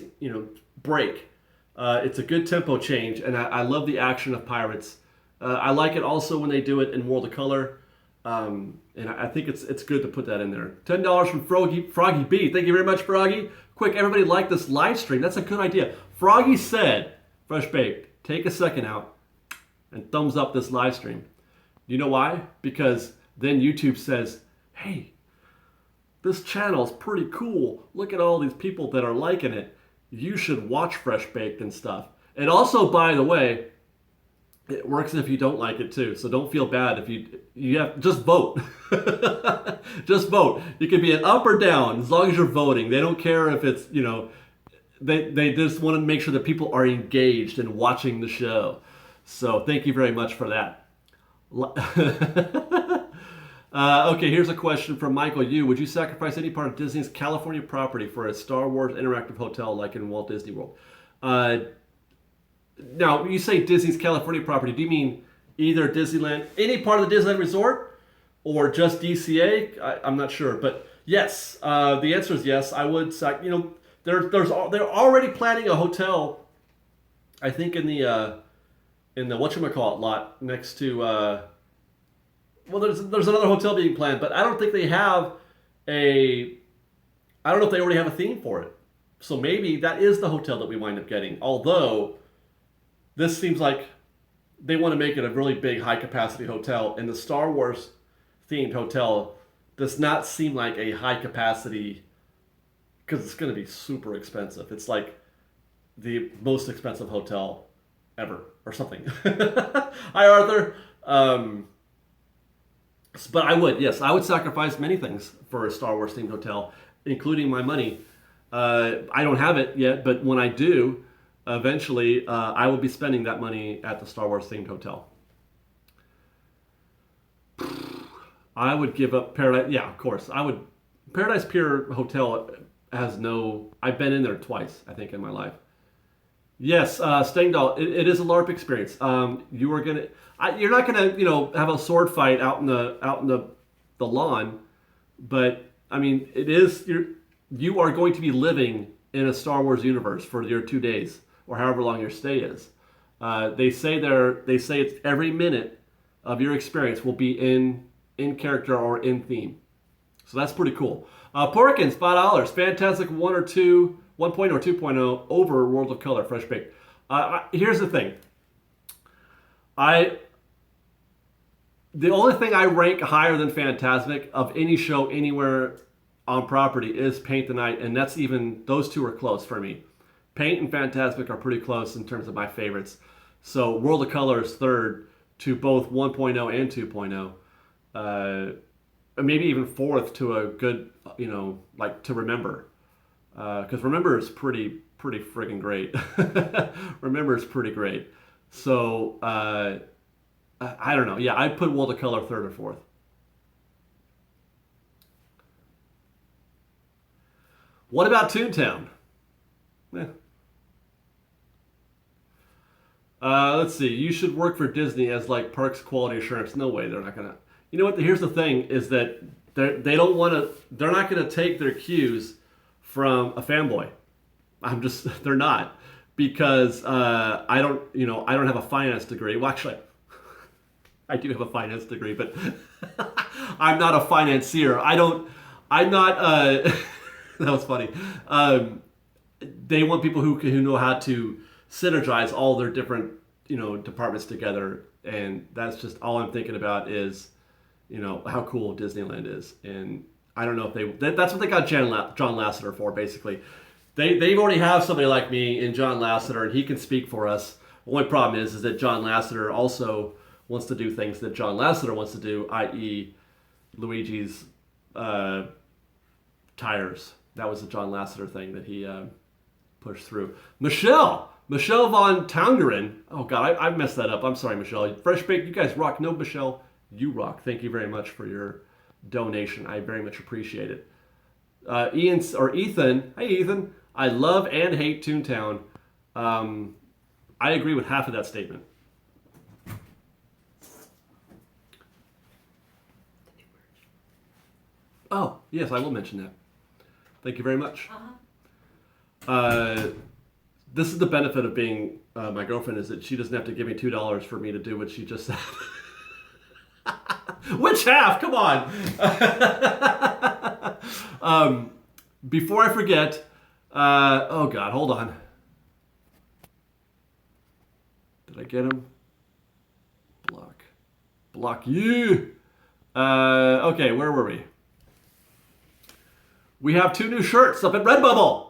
break. It's a good tempo change, and I love the action of Pirates. I like it also when they do it in World of Color. And I think it's good to put that in there. $10 from Froggy B. Thank you very much, Froggy. Quick, everybody like this live stream. That's a good idea. Froggy said, Fresh Baked, take a second out and thumbs up this live stream. You know why? Because then YouTube says, hey, this channel's pretty cool. Look at all these people that are liking it. You should watch Fresh Baked and stuff. And also, by the way, it works if you don't like it too, so don't feel bad if you have just vote. Just vote. You can be an up or down as long as you're voting. They don't care if it's they just want to make sure that people are engaged in watching the show. So thank you very much for that. Okay, here's a question from Michael Yu. Would you sacrifice any part of Disney's California property for a Star Wars interactive hotel like in Walt Disney World? Now, you say Disney's California property. Do you mean either Disneyland, any part of the Disneyland Resort, or just DCA? I'm not sure, but yes. The answer is yes. I would. They're already planning a hotel. I think in the whatchamacallit lot next to. Well, there's another hotel being planned, but I don't think they have a. I don't know if they already have a theme for it. So maybe that is the hotel that we wind up getting. Although. This seems like they want to make it a really big, high-capacity hotel, and the Star Wars-themed hotel does not seem like a high-capacity, because it's going to be super expensive. It's like the most expensive hotel ever, or something. Hi, Arthur. But I would sacrifice many things for a Star Wars-themed hotel, including my money. I don't have it yet, but when I do, eventually, I will be spending that money at the Star Wars themed hotel. I would give up Paradise. Yeah, of course. I would. Paradise Pier Hotel has no. I've been in there twice, I think, in my life. Yes, Stengdahl. It is a LARP experience. You are gonna. You're not gonna, have a sword fight out in the lawn, but I mean, it is. You are going to be living in a Star Wars universe for your 2 days. Or however long your stay is. They say it's every minute of your experience will be in character or in theme. So that's pretty cool. Porkins, $5. Fantastic 1 or 2, 1.0 or 2.0 over World of Color, Fresh Baked. Here's the thing. The only thing I rank higher than Fantasmic of any show anywhere on property is Paint the Night, and those two are close for me. Paint and Fantasmic are pretty close in terms of my favorites. So World of Color is third to both 1.0 and 2.0. Maybe even fourth to a good, like to Remember. Because Remember is pretty friggin' great. Remember is pretty great. So, I don't know. Yeah, I'd put World of Color third or fourth. What about Toontown? Let's see. You should work for Disney as like parks quality assurance. No way, they're not gonna. You know what? Here's the thing: is that they don't want to. They're not gonna take their cues from a fanboy. They're not, because I don't have a finance degree. Well, actually, I do have a finance degree, but I'm not a financier. I'm not. That was funny. They want people who know how to synergize all their different, departments together, and that's just all I'm thinking about is, how cool Disneyland is. And I don't know if that's what they got John Lasseter for, basically. They already have somebody like me in John Lasseter, and he can speak for us. The only problem is that John Lasseter also wants to do things that John Lasseter wants to do, i.e. Luigi's tires. That was the John Lasseter thing that he pushed through. Michelle von Tongeren. Oh, God, I messed that up. I'm sorry, Michelle. Fresh Baked, you guys rock. No, Michelle, you rock. Thank you very much for your donation. I very much appreciate it. Ethan. Hey, Ethan. I love and hate Toontown. I agree with half of that statement. Oh, yes, I will mention that. Thank you very much. This is the benefit of being my girlfriend, is that she doesn't have to give me $2 for me to do what she just said. Which half? Come on. Before I forget, oh God, hold on. Did I get him? Block you. Okay, where were we? We have 2 new shirts up at Redbubble.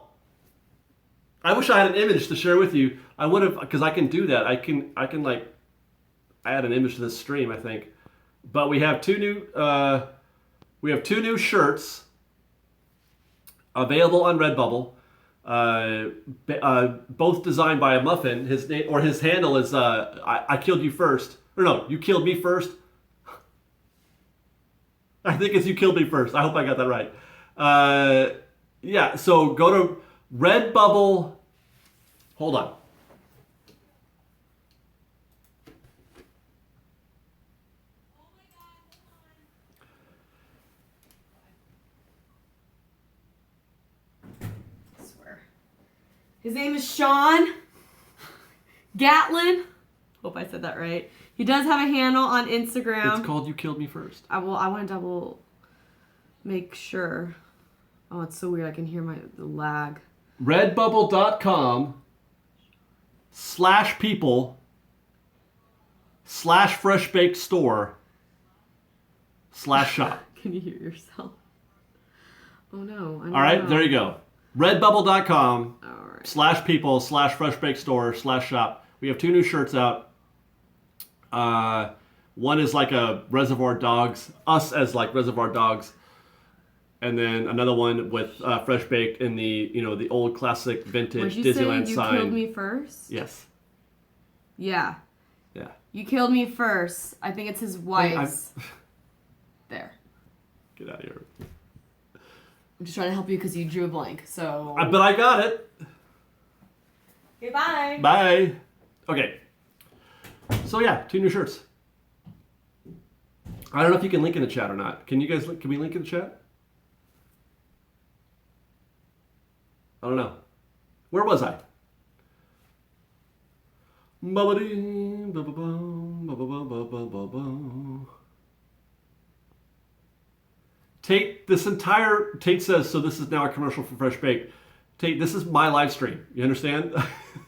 I wish I had an image to share with you. I would have, because I can do that. I can like add an image to this stream, I think. But we have 2 new shirts available on Redbubble. Both designed by a muffin. His handle is I killed you first. Or no, you killed me first. I think it's you killed me first. I hope I got that right. Yeah, so go to Redbubble. Hold on. I swear. His name is Sean Gatlin. Hope I said that right. He does have a handle on Instagram. It's called You Killed Me First. I want to double make sure. Oh, it's so weird. I can hear the lag. Redbubble.com/people/FreshBakedStore/shop. Can you hear yourself? Oh no. All right, there you go. Redbubble.com/people/FreshBakedStore/shop. We have 2 new shirts out. One is like a Reservoir Dogs, us as like Reservoir Dogs. And then another one with Fresh Baked in the old classic vintage Disneyland sign. You killed me first? Yes. Yeah. Yeah. You killed me first. I think it's his wife's. There. Get out of here. I'm just trying to help you because you drew a blank. So. But I got it. Okay, bye. Bye. Okay. So yeah, 2 new shirts. I don't know if you can link in the chat or not. Can we link in the chat? I don't know. Where was I? Tate says, so this is now a commercial for Fresh Baked. Tate, this is my live stream. You understand?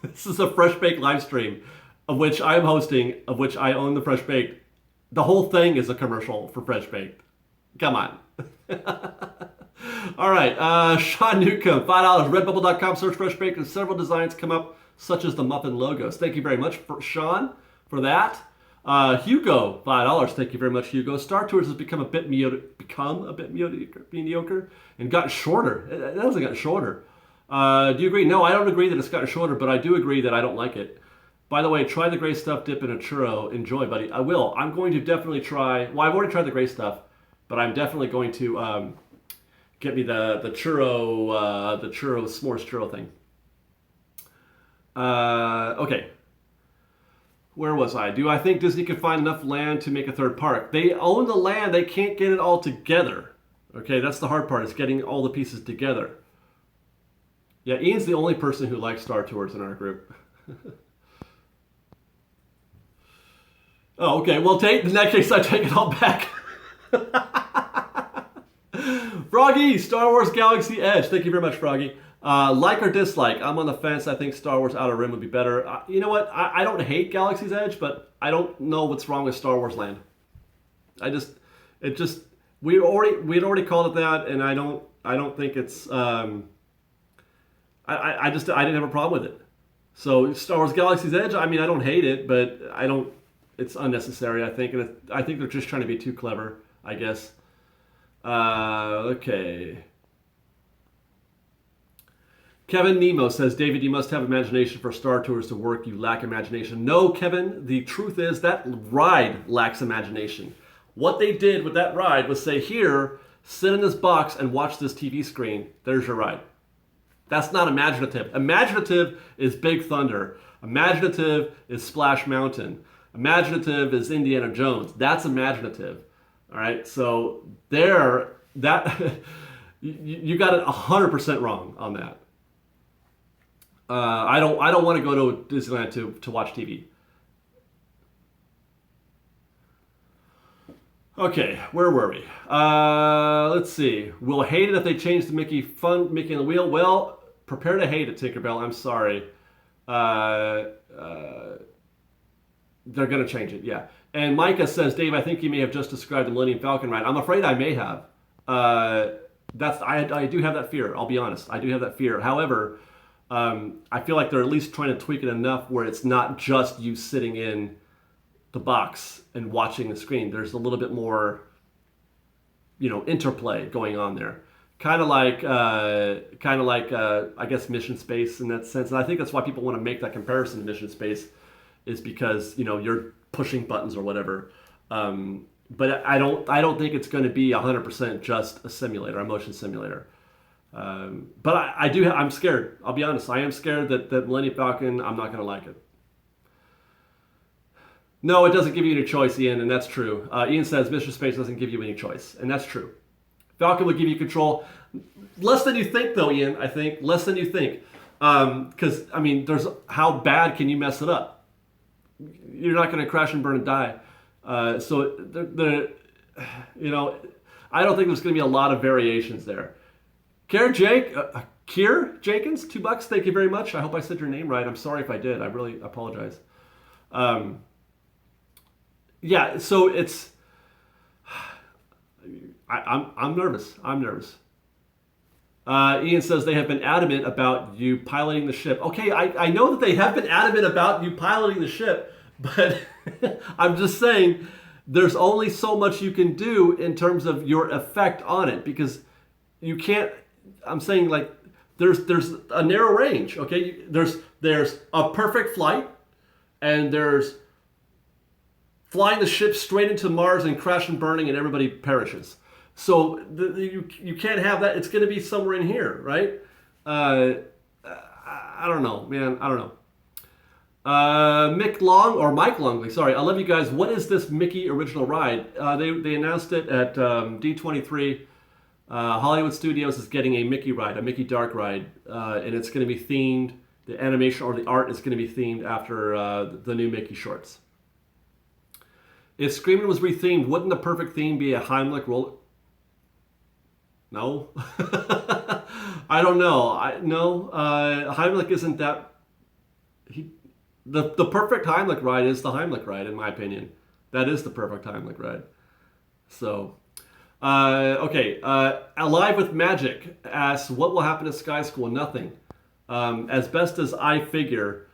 This is a Fresh Baked live stream of which I am hosting, of which I own the Fresh Baked. The whole thing is a commercial for Fresh Baked. Come on. All right, Sean Newcomb, $5. Redbubble.com, search Fresh Baked, and several designs come up, such as the muffin logos. Thank you very much, Sean, for that. Hugo, $5. Thank you very much, Hugo. Star Tours has become a bit mediocre and gotten shorter. It hasn't gotten shorter. Do you agree? No, I don't agree that it's gotten shorter, but I do agree that I don't like it. By the way, try the gray stuff dip in a churro. Enjoy, buddy. I will. I'm going to definitely try. Well, I've already tried the gray stuff, but I'm definitely going to get me the s'mores churro thing. Okay. Where was I? Do I think Disney can find enough land to make a 3rd park? They own the land. They can't get it all together. Okay, that's the hard part, is getting all the pieces together. Yeah, Ian's the only person who likes Star Tours in our group. Oh, okay. Well, Tate, in that case, I take it all back. Froggy, Star Wars Galaxy Edge. Thank you very much, Froggy. Like or dislike? I'm on the fence. I think Star Wars Outer Rim would be better. You know what? I don't hate Galaxy's Edge, but I don't know what's wrong with Star Wars Land. We'd already called it that, and I don't think it's. I didn't have a problem with it. So Star Wars Galaxy's Edge. I mean, I don't hate it, but I don't. It's unnecessary, I think, and I think they're just trying to be too clever, I guess. Okay. Kevin Nemo says, David, you must have imagination for Star Tours to work. You lack imagination. No, Kevin, the truth is that ride lacks imagination. What they did with that ride was say, here, sit in this box and watch this TV screen. There's your ride. That's not imaginative. Imaginative is Big Thunder. Imaginative is Splash Mountain. Imaginative is Indiana Jones. That's imaginative. All right, so there, that you got it 100% wrong on that. I don't want to go to Disneyland to watch TV. Okay, where were we? Let's see. We'll hate it if they change the Mickey on the wheel. Well, prepare to hate it, Tinkerbell. I'm sorry. They're going to change it, yeah. And Micah says, Dave, I think you may have just described the Millennium Falcon ride. I'm afraid I may have. I do have that fear. I'll be honest. I do have that fear. However, I feel like they're at least trying to tweak it enough where it's not just you sitting in the box and watching the screen. There's a little bit more, interplay going on there. Kind of like, I guess, Mission Space in that sense. And I think that's why people want to make that comparison to Mission Space, is because you're pushing buttons or whatever. But I don't think it's going to be 100% just a simulator, a motion simulator. But I'm scared. I'll be honest. I am scared that Millennium Falcon, I'm not going to like it. No, it doesn't give you any choice, Ian, and that's true. Ian says Mission Space doesn't give you any choice, and that's true. Falcon will give you control. Less than you think, though, Ian, I think. Less than you think. Because, there's how bad can you mess it up? You're not going to crash and burn and die. I don't think there's going to be a lot of variations there. Kier Jenkins, $2. Thank you very much. I hope I said your name right. I'm sorry if I did. I really apologize. Yeah, so it's... I'm nervous. Ian says they have been adamant about you piloting the ship. Okay, I know that they have been adamant about you piloting the ship, but I'm just saying there's only so much you can do in terms of your effect on it, because you can't... I'm saying, like, there's a narrow range, okay? There's a perfect flight, and there's flying the ship straight into Mars and crash and burning and everybody perishes. So you can't have that. It's going to be somewhere in here, right? I don't know, man. I don't know. Mike Longley, sorry. I love you guys. What is this Mickey original ride? They announced it at D23. Hollywood Studios is getting a Mickey ride, a Mickey Dark ride, and it's going to be themed. The animation or the art is going to be themed after the new Mickey shorts. If Screamin' was rethemed, wouldn't the perfect theme be a Heimlich roller? No. I don't know. Heimlich isn't that... The perfect Heimlich ride is the Heimlich ride, in my opinion. That is the perfect Heimlich ride. So... okay, Alive with Magic asks, what will happen to Sky School? Nothing. As best as I figure,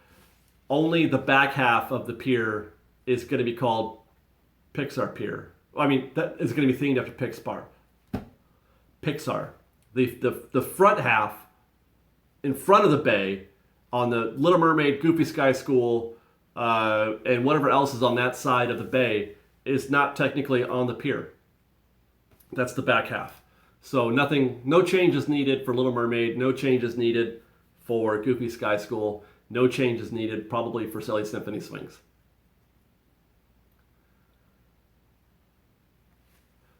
only the back half of the pier is going to be called Pixar Pier. That is going to be themed after Pixar. The front half, in front of the bay, on the Little Mermaid, Goofy Sky School, and whatever else is on that side of the bay, is not technically on the pier. That's the back half. So no changes needed for Little Mermaid, no changes needed for Goofy Sky School, no changes needed probably for Silly Symphony Swings.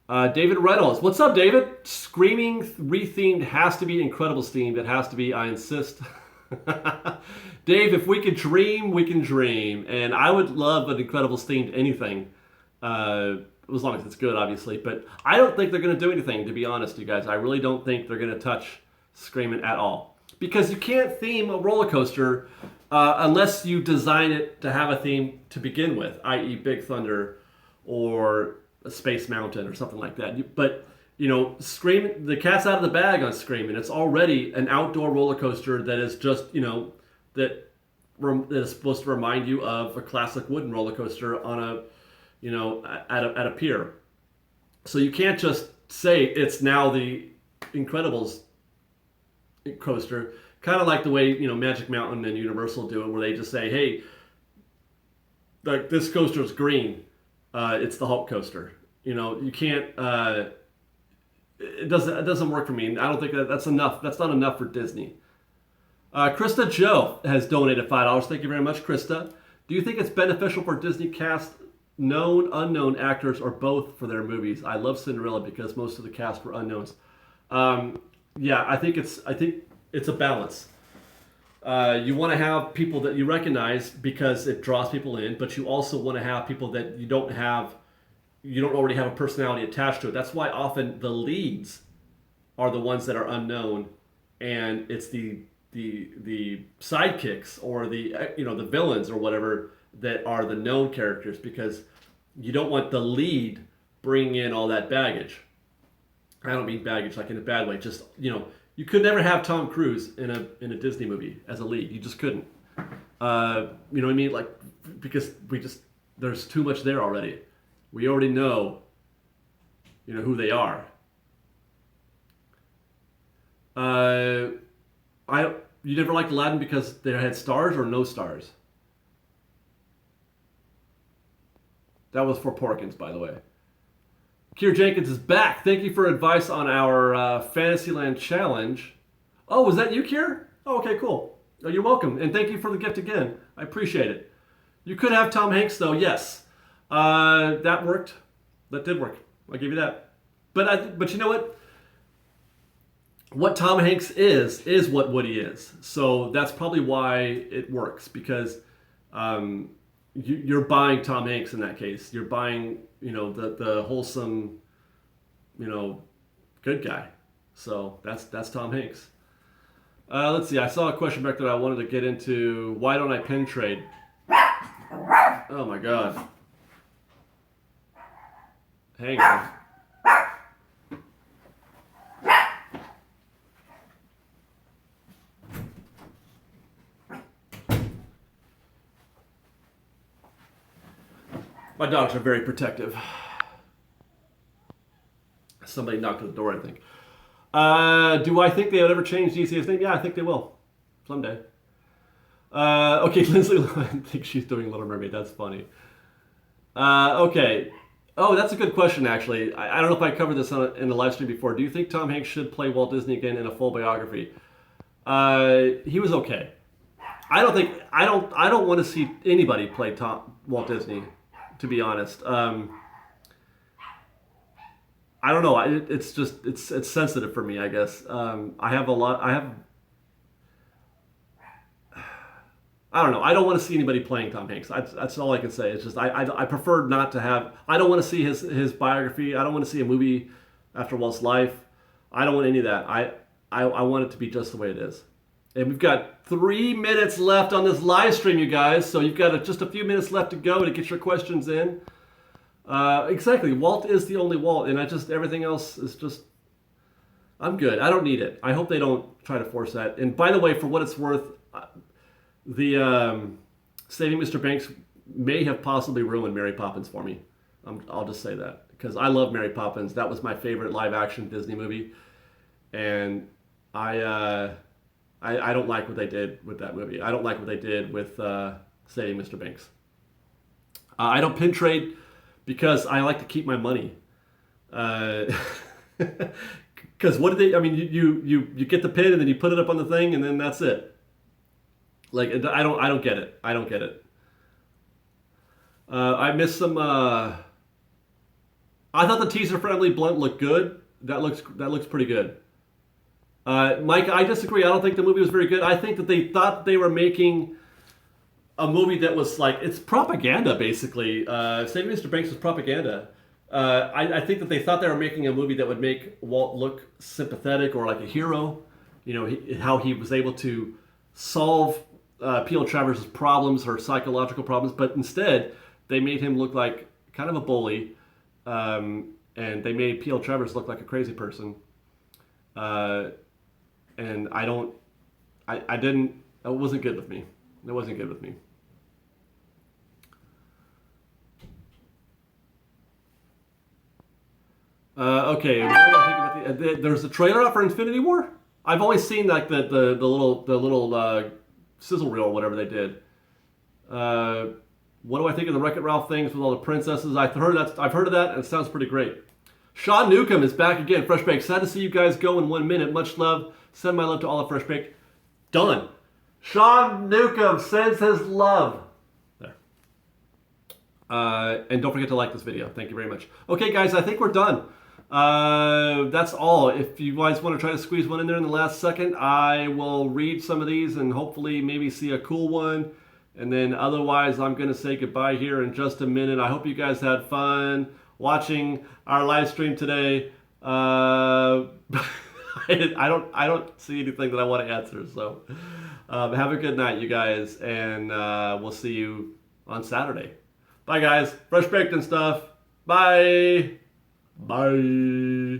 David Reynolds, what's up, David? Screaming rethemed has to be Incredibles themed. It has to be, I insist. Dave, if we can dream, we can dream. And I would love an Incredibles themed anything. As long as it's good, obviously. But I don't think they're going to do anything, to be honest, you guys. I really don't think they're going to touch Screamin' at all. Because you can't theme a roller coaster unless you design it to have a theme to begin with, i.e. Big Thunder or a Space Mountain or something like that. But, Screamin', the cat's out of the bag on Screamin'. It's already an outdoor roller coaster that is just, that is supposed to remind you of a classic wooden roller coaster on a... at a pier. So you can't just say it's now the Incredibles coaster, kind of like the way, Magic Mountain and Universal do it, where they just say, hey, this coaster is green. It's the Hulk coaster. You can't. It doesn't work for me. I don't think that's enough. That's not enough for Disney. Krista Joe has donated $5. Thank you very much, Krista. Do you think it's beneficial for Disney cast known, unknown actors or both for their movies? I love Cinderella because most of the cast were unknowns. Yeah, I think it's a balance. You want to have people that you recognize because it draws people in, but you also want to have people that you don't already have a personality attached to it. That's why often the leads are the ones that are unknown, and it's the sidekicks or the villains or whatever that are the known characters, because you don't want the lead bringing in all that baggage. I don't mean baggage like in a bad way. Just you could never have Tom Cruise in a Disney movie as a lead. You just couldn't. You know what I mean? Like, because there's too much there already. We already know who they are. You never liked Aladdin because they had stars or no stars? That was for Porkins, by the way. Kier Jenkins is back. Thank you for advice on our Fantasyland challenge. Oh, was that you, Kier? Oh, okay, cool. Oh, you're welcome. And thank you for the gift again. I appreciate it. You could have Tom Hanks, though, yes. That worked. That did work. I'll give you that. But you know what? What Tom Hanks is what Woody is. So that's probably why it works, because you're buying Tom Hanks in that case. You're buying, the wholesome, good guy. So that's Tom Hanks. Let's see. I saw a question back there I wanted to get into. Why don't I pin trade? Oh my God. Hang on. My dogs are very protective. Somebody knocked at the door, I think. Do I think they would ever change DC's name? Yeah, I think they will. Someday. Okay, Lindsay thinks she's doing Little Mermaid. That's funny. Okay. Oh, that's a good question, actually. I don't know if I covered this in the live stream before. Do you think Tom Hanks should play Walt Disney again in a full biography? He was okay. I don't want to see anybody play Walt Disney, to be honest. I don't know. It's sensitive for me, I guess. I don't know. I don't want to see anybody playing Tom Hanks. That's all I can say. It's just I prefer not to have. I don't want to see his biography. I don't want to see a movie after Walt's life. I don't want any of that. I want it to be just the way it is. And we've got 3 minutes left on this live stream, you guys. So you've got just a few minutes left to go to get your questions in. Exactly. Walt is the only Walt, and everything else is just. I'm good. I don't need it. I hope they don't try to force that. And by the way, for what it's worth. The Saving Mr. Banks may have possibly ruined Mary Poppins for me. I'll just say that, because I love Mary Poppins. That was my favorite live-action Disney movie, and I don't like what they did with that movie. I don't like what they did with Saving Mr. Banks. I don't pin trade because I like to keep my money. Because what did they? I mean, you get the pin and then you put it up on the thing and then that's it. Like, I don't get it. I don't get it. I missed some. I thought the teaser for Emily Blunt looked good. That looks pretty good. Mike, I disagree. I don't think the movie was very good. I think that they thought they were making a movie that was like, it's propaganda basically. Saving Mr. Banks was propaganda. I think that they thought they were making a movie that would make Walt look sympathetic or like a hero. How he was able to solve P.L. Travers' problems, her psychological problems, but instead they made him look like kind of a bully, and they made P.L. Travers look like a crazy person. And it wasn't good with me. It wasn't good with me. Okay, there's a trailer out for Infinity War? I've always seen like the little sizzle reel or whatever they did. What do I think of the Wreck-It Ralph things with all the princesses? I've heard of that, and it sounds pretty great. Sean Newcomb is back again. Fresh Baked. Sad to see you guys go in 1 minute. Much love. Send my love to all of Fresh Baked. Done. Sean Newcomb sends his love. There. And don't forget to like this video. Thank you very much. Okay, guys, I think we're done. That's all. If you guys want to try to squeeze one in there in the last second, I will read some of these and hopefully maybe see a cool one. And then otherwise, I'm going to say goodbye here in just a minute. I hope you guys had fun watching our live stream today. I don't see anything that I want to answer. So have a good night, you guys. And we'll see you on Saturday. Bye, guys. Fresh baked and stuff. Bye. Bye.